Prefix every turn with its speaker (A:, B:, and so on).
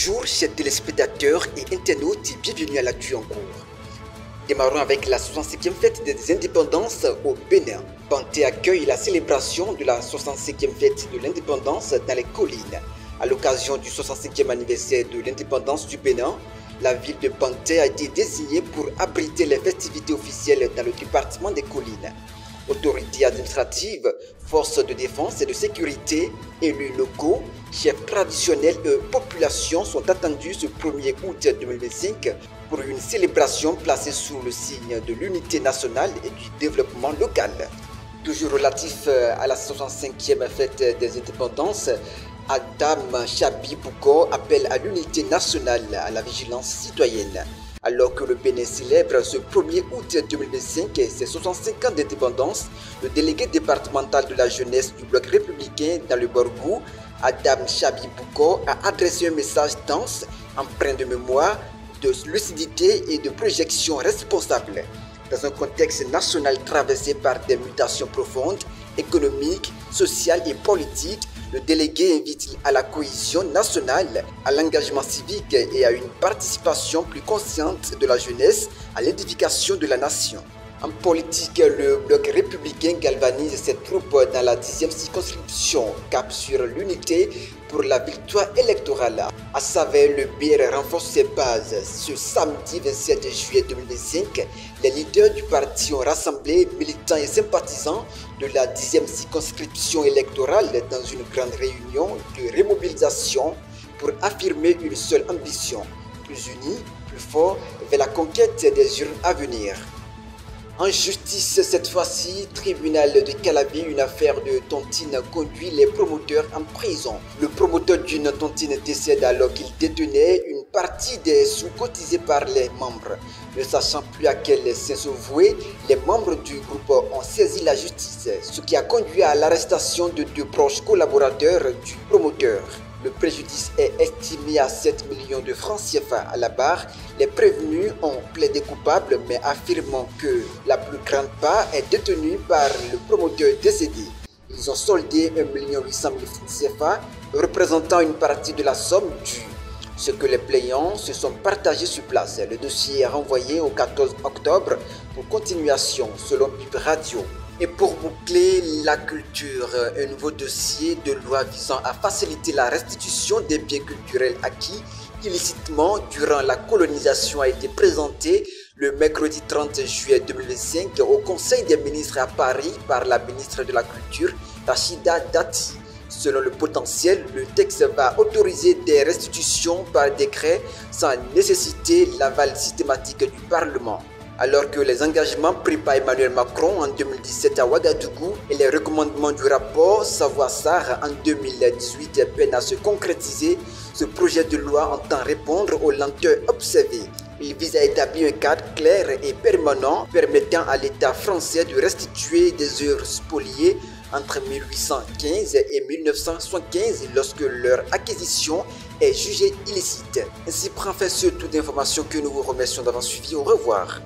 A: Bonjour chers téléspectateurs et internautes et bienvenue à l'actu en cours. Démarrons avec la 65e fête des indépendances au Bénin. Banté accueille la célébration de la 65e fête de l'indépendance dans les collines. À l'occasion du 65e anniversaire de l'indépendance du Bénin, la ville de Banté a été désignée pour abriter les festivités officielles dans le département des collines. Autorités administratives, forces de défense et de sécurité, élus locaux, chefs traditionnels et populations sont attendus ce 1er août 2025 pour une célébration placée sous le signe de l'unité nationale et du développement local. Toujours relatif à la 65e fête des indépendances, Adam Chabi Bouko appelle à l'unité nationale, à la vigilance citoyenne. Alors que le Bénin célèbre ce 1er août 2025 ses 65 ans d'indépendance, le délégué départemental de la jeunesse du bloc républicain dans le Borgou, Adam Chabi Bouko, a adressé un message dense, empreint de mémoire, de lucidité et de projection responsable. Dans un contexte national traversé par des mutations profondes, économiques, sociales et politiques, le délégué invite à la cohésion nationale, à l'engagement civique et à une participation plus consciente de la jeunesse à l'édification de la nation. En politique, le bloc républicain galvanise ses troupes dans la 10e circonscription, cap sur l'unité pour la victoire électorale. À Saverne, le BR renforce ses bases. Ce samedi 27 juillet 2025, les leaders du parti ont rassemblé militants et sympathisants de la 10e circonscription électorale dans une grande réunion de remobilisation pour affirmer une seule ambition, plus unis, plus forts vers la conquête des urnes à venir. En justice, cette fois-ci, tribunal de Calabi, une affaire de tontine conduit les promoteurs en prison. Le promoteur d'une tontine décède alors qu'il détenait une partie des sous cotisés par les membres. Ne sachant plus à quel sens se vouer, les membres du groupe ont saisi la justice, ce qui a conduit à l'arrestation de 2 proches collaborateurs du promoteur. Le préjudice est estimé à 7 millions de francs CFA à la barre. Les prévenus ont plaidé coupable mais affirmant que la plus grande part est détenue par le promoteur décédé. Ils ont soldé 1 800 000 francs CFA, représentant une partie de la somme due. Ce que les plaignants se sont partagés sur place. Le dossier est renvoyé au 14 octobre pour continuation selon Bip Radio. Et pour boucler la culture, un nouveau dossier de loi visant à faciliter la restitution des biens culturels acquis illicitement durant la colonisation a été présenté le mercredi 30 juillet 2025 au Conseil des ministres à Paris par la ministre de la Culture, Rachida Dati. Selon le potentiel, le texte va autoriser des restitutions par décret sans nécessiter l'aval systématique du Parlement. Alors que les engagements pris par Emmanuel Macron en 2017 à Ouagadougou et les recommandements du rapport Savoie-Sarr en 2018 peinent à se concrétiser, ce projet de loi entend répondre aux lenteurs observées. Il vise à établir un cadre clair et permanent permettant à l'État français de restituer des œuvres spoliées entre 1815 et 1975 lorsque leur acquisition est jugée illicite. Ainsi prend fin ce tour d'informations que nous vous remercions d'avoir suivi. Au revoir.